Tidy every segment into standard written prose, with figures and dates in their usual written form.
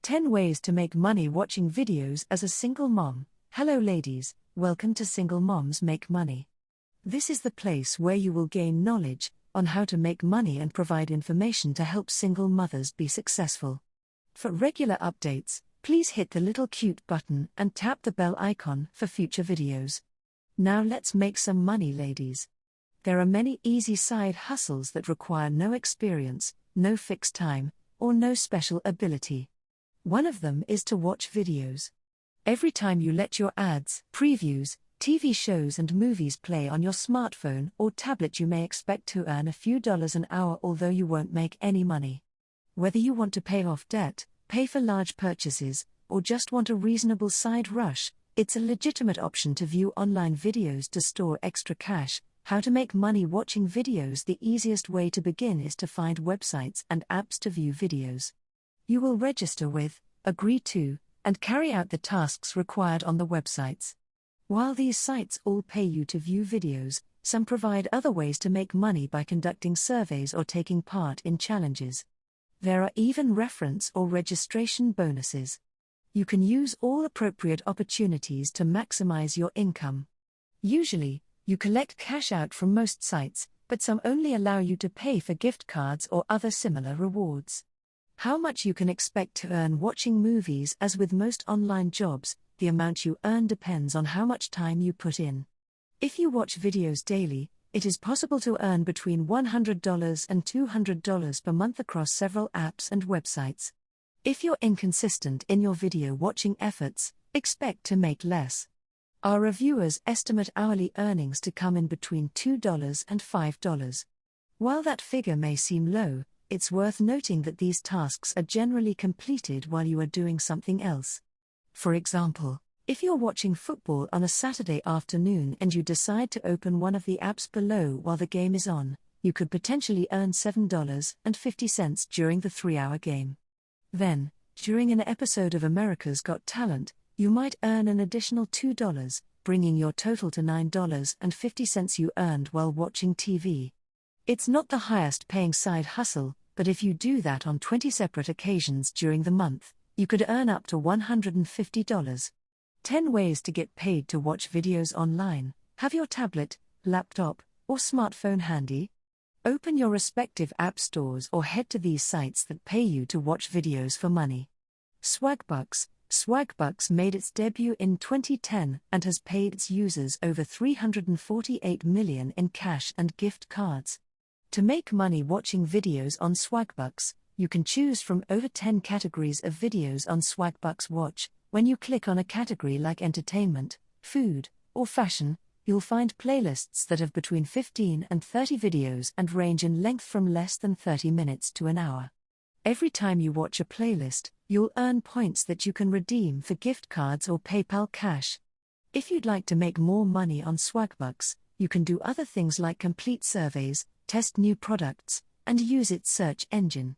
10 Ways to Make Money Watching Videos as a Single Mom. Hello ladies, welcome to Single Moms Make Money. This is the place where you will gain knowledge on how to make money and provide information to help single mothers be successful. For regular updates, please hit the little cute button and tap the bell icon for future videos. Now let's make some money, ladies. There are many easy side hustles that require no experience, no fixed time, or no special ability. One of them is to watch videos. Every time you let your ads, previews, TV shows and movies play on your smartphone or tablet, you may expect to earn a few dollars an hour, although you won't make any money. Whether you want to pay off debt, pay for large purchases, or just want a reasonable side rush, it's a legitimate option to view online videos to store extra cash. How to make money watching videos. The easiest way to begin is to find websites and apps to view videos. You will register with, agree to, and carry out the tasks required on the websites. While these sites all pay you to view videos, some provide other ways to make money by conducting surveys or taking part in challenges. There are even reference or registration bonuses. You can use all appropriate opportunities to maximize your income. Usually, you collect cash out from most sites, but some only allow you to pay for gift cards or other similar rewards. How much you can expect to earn watching movies. As with most online jobs, the amount you earn depends on how much time you put in. If you watch videos daily, it is possible to earn between $100 and $200 per month across several apps and websites. If you're inconsistent in your video watching efforts, expect to make less. Our reviewers estimate hourly earnings to come in between $2 and $5. While that figure may seem low, it's worth noting that these tasks are generally completed while you are doing something else. For example, if you're watching football on a Saturday afternoon and you decide to open one of the apps below while the game is on, you could potentially earn $7.50 during the 3-hour game. Then, during an episode of America's Got Talent, you might earn an additional $2, bringing your total to $9.50 you earned while watching TV. It's not the highest paying side hustle, but if you do that on 20 separate occasions during the month, you could earn up to $150. 10 Ways to get paid to watch videos online. Have your tablet, laptop, or smartphone handy? Open your respective app stores or head to these sites that pay you to watch videos for money. Swagbucks. Swagbucks made its debut in 2010 and has paid its users over $348 million in cash and gift cards. To make money watching videos on Swagbucks, you can choose from over 10 categories of videos on Swagbucks Watch. When you click on a category like entertainment, food, or fashion, you'll find playlists that have between 15 and 30 videos and range in length from less than 30 minutes to an hour. Every time you watch a playlist, you'll earn points that you can redeem for gift cards or PayPal cash. If you'd like to make more money on Swagbucks, you can do other things like complete surveys, test new products, and use its search engine.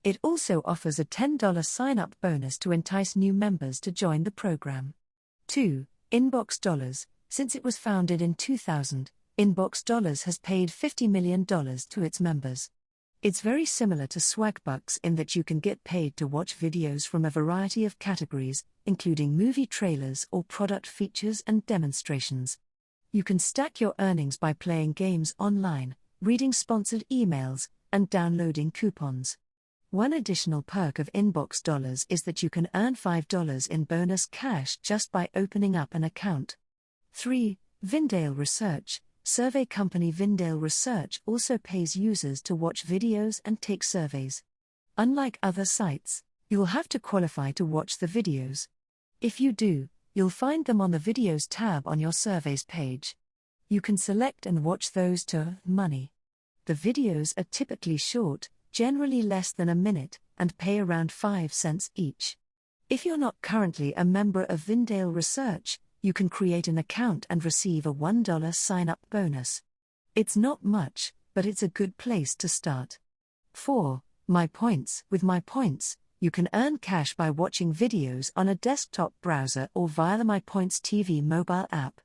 It also offers a $10 sign-up bonus to entice new members to join the program. 2. Inbox Dollars. Since it was founded in 2000, Inbox Dollars has paid $50 million to its members. It's very similar to Swagbucks in that you can get paid to watch videos from a variety of categories, including movie trailers or product features and demonstrations. You can stack your earnings by playing games online, reading sponsored emails, and downloading coupons. One additional perk of Inbox Dollars is that you can earn $5 in bonus cash just by opening up an account. 3. Vindale Research. Survey company Vindale Research also pays users to watch videos and take surveys. Unlike other sites, you'll have to qualify to watch the videos. If you do, you'll find them on the Videos tab on your surveys page. You can select and watch those to earn money. The videos are typically short, generally less than a minute, and pay around 5 cents each. If you're not currently a member of Vindale Research, you can create an account and receive a $1 sign-up bonus. It's not much, but it's a good place to start. 4. My Points. With My Points, you can earn cash by watching videos on a desktop browser or via the My Points TV mobile app.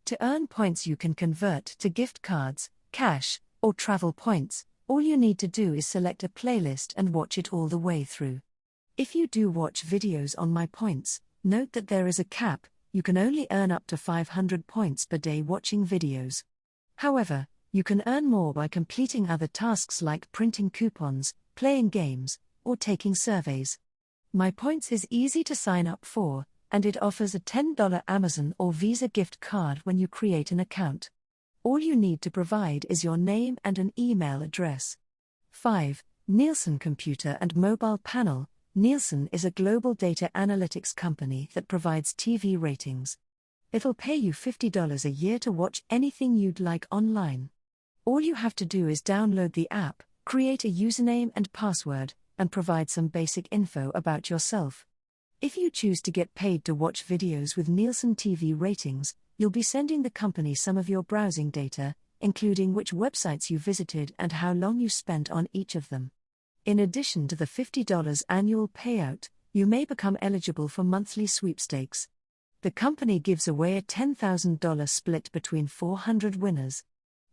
To earn points you can convert to gift cards, cash, or travel points. All you need to do is select a playlist and watch it all the way through. If you do watch videos on My Points, note that there is a cap. You can only earn up to 500 points per day watching videos. However, you can earn more by completing other tasks like printing coupons, playing games, or taking surveys. My Points is easy to sign up for, and it offers a $10 Amazon or Visa gift card when you create an account. All you need to provide is your name and an email address. 5. Nielsen Computer and Mobile Panel. Nielsen is a global data analytics company that provides TV ratings. It'll pay you $50 a year to watch anything you'd like online. All you have to do is download the app, create a username and password, and provide some basic info about yourself. If you choose to get paid to watch videos with Nielsen TV ratings, you'll be sending the company some of your browsing data, including which websites you visited and how long you spent on each of them. In addition to the $50 annual payout, you may become eligible for monthly sweepstakes. The company gives away a $10,000 split between 400 winners.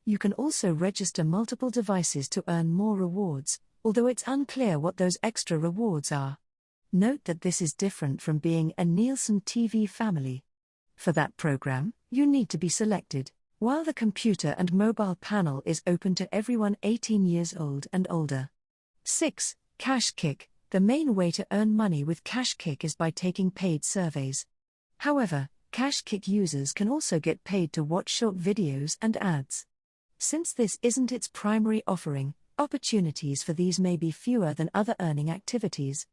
You can also register multiple devices to earn more rewards, although it's unclear what those extra rewards are. Note that this is different from being a Nielsen TV family. For that program, you need to be selected, while the computer and mobile panel is open to everyone 18 years old and older. 6. Cash Kick. The main way to earn money with Cash Kick is by taking paid surveys. However, Cash Kick users can also get paid to watch short videos and ads. Since this isn't its primary offering, opportunities for these may be fewer than other earning activities.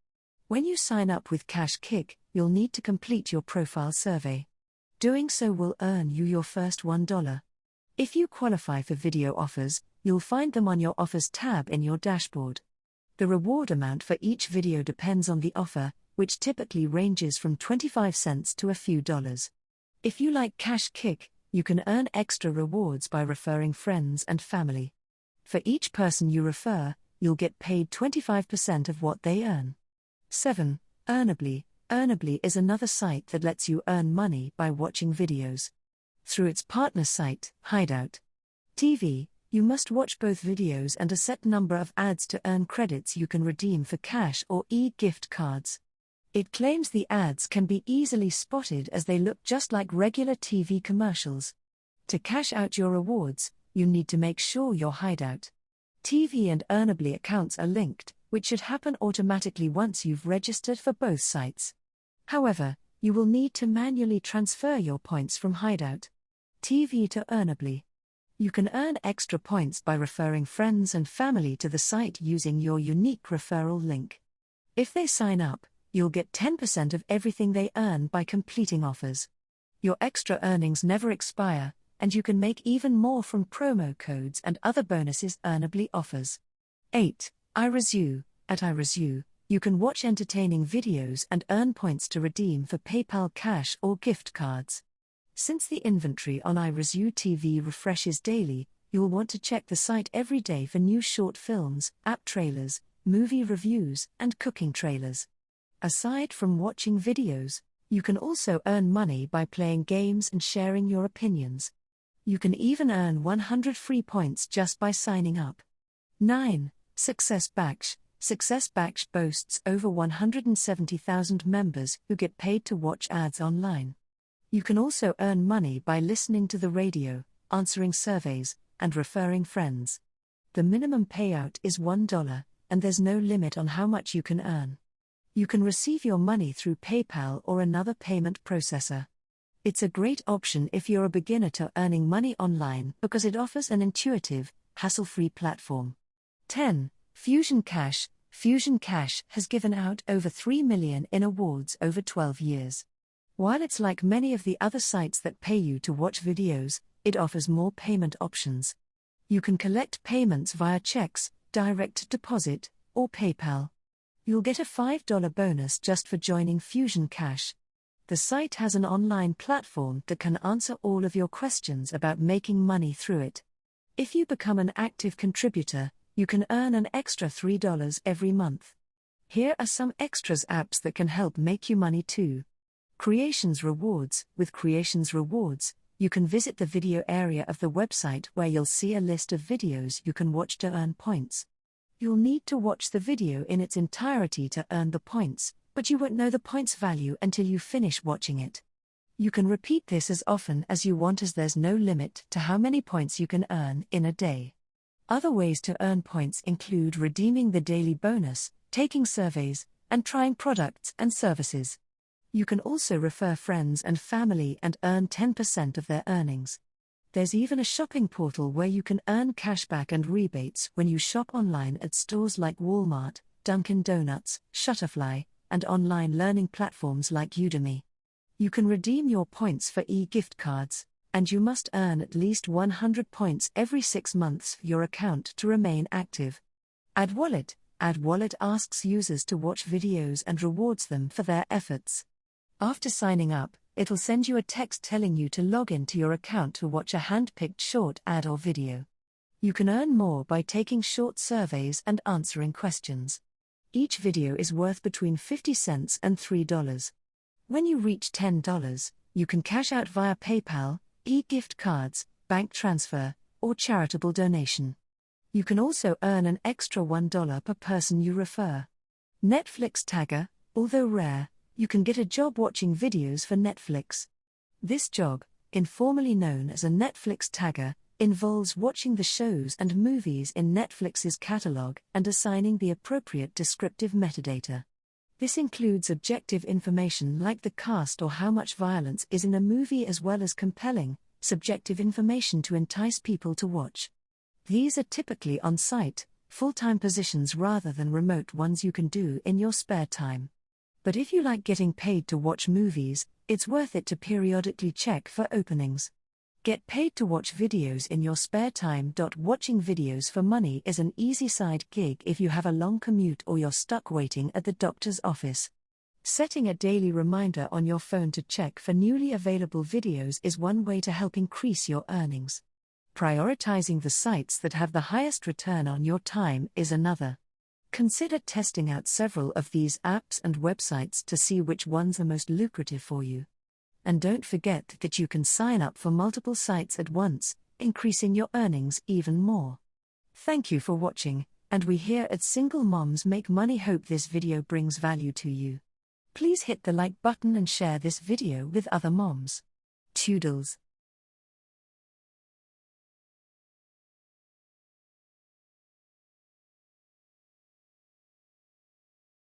When you sign up with Cash Kick, you'll need to complete your profile survey. Doing so will earn you your first $1. If you qualify for video offers, you'll find them on your Offers tab in your dashboard. The reward amount for each video depends on the offer, which typically ranges from 25 cents to a few dollars. If you like Cash Kick, you can earn extra rewards by referring friends and family. For each person you refer, you'll get paid 25% of what they earn. 7. Earnably. Earnably is another site that lets you earn money by watching videos. Through its partner site, Hideout TV, you must watch both videos and a set number of ads to earn credits you can redeem for cash or e-gift cards. It claims the ads can be easily spotted as they look just like regular TV commercials. To cash out your rewards, you need to make sure your Hideout TV and Earnably accounts are linked, which should happen automatically once you've registered for both sites. However, you will need to manually transfer your points from Hideout TV to Earnably. You can earn extra points by referring friends and family to the site using your unique referral link. If they sign up, you'll get 10% of everything they earn by completing offers. Your extra earnings never expire, and you can make even more from promo codes and other bonuses Earnably offers. 8. iResume. At iResume, you can watch entertaining videos and earn points to redeem for PayPal cash or gift cards. Since the inventory on iResume TV refreshes daily, you'll want to check the site every day for new short films, app trailers, movie reviews, and cooking trailers. Aside from watching videos, you can also earn money by playing games and sharing your opinions. You can even earn 100 free points just by signing up. 9. SuccessBatch. SuccessBatch boasts over 170,000 members who get paid to watch ads online. You can also earn money by listening to the radio, answering surveys, and referring friends. The minimum payout is $1, and there's no limit on how much you can earn. You can receive your money through PayPal or another payment processor. It's a great option if you're a beginner to earning money online because it offers an intuitive, hassle-free platform. 10. Fusion Cash. Fusion Cash has given out over $3 million in awards over 12 years. While it's like many of the other sites that pay you to watch videos, it offers more payment options. You can collect payments via checks, direct deposit, or PayPal. You'll get a $5 bonus just for joining Fusion Cash. The site has an online platform that can answer all of your questions about making money through it. If you become an active contributor, you can earn an extra $3 every month. Here are some extras apps that can help make you money too. Creations Rewards. With Creations Rewards, you can visit the video area of the website where you'll see a list of videos you can watch to earn points. You'll need to watch the video in its entirety to earn the points, but you won't know the points value until you finish watching it. You can repeat this as often as you want, as there's no limit to how many points you can earn in a day. Other ways to earn points include redeeming the daily bonus, taking surveys, and trying products and services. You can also refer friends and family and earn 10% of their earnings. There's even a shopping portal where you can earn cashback and rebates when you shop online at stores like Walmart, Dunkin' Donuts, Shutterfly, and online learning platforms like Udemy. You can redeem your points for e-gift cards, and you must earn at least 100 points every 6 months for your account to remain active. AdWallet. AdWallet asks users to watch videos and rewards them for their efforts. After signing up, it'll send you a text telling you to log into your account to watch a hand-picked short ad or video. You can earn more by taking short surveys and answering questions. Each video is worth between 50 cents and $3. When you reach $10, you can cash out via PayPal, e-gift cards, bank transfer, or charitable donation. You can also earn an extra $1 per person you refer. Netflix Tagger. Although rare, you can get a job watching videos for Netflix. This job, informally known as a Netflix Tagger, involves watching the shows and movies in Netflix's catalog and assigning the appropriate descriptive metadata. This includes objective information like the cast or how much violence is in a movie, as well as compelling, subjective information to entice people to watch. These are typically on-site, full-time positions rather than remote ones you can do in your spare time. But if you like getting paid to watch movies, it's worth it to periodically check for openings. Get paid to watch videos in your spare time. Watching videos for money is an easy side gig if you have a long commute or you're stuck waiting at the doctor's office. Setting a daily reminder on your phone to check for newly available videos is one way to help increase your earnings. Prioritizing the sites that have the highest return on your time is another. Consider testing out several of these apps and websites to see which ones are most lucrative for you. And don't forget that you can sign up for multiple sites at once, increasing your earnings even more. Thank you for watching, and we here at Single Moms Make Money hope this video brings value to you. Please hit the like button and share this video with other moms. Toodles.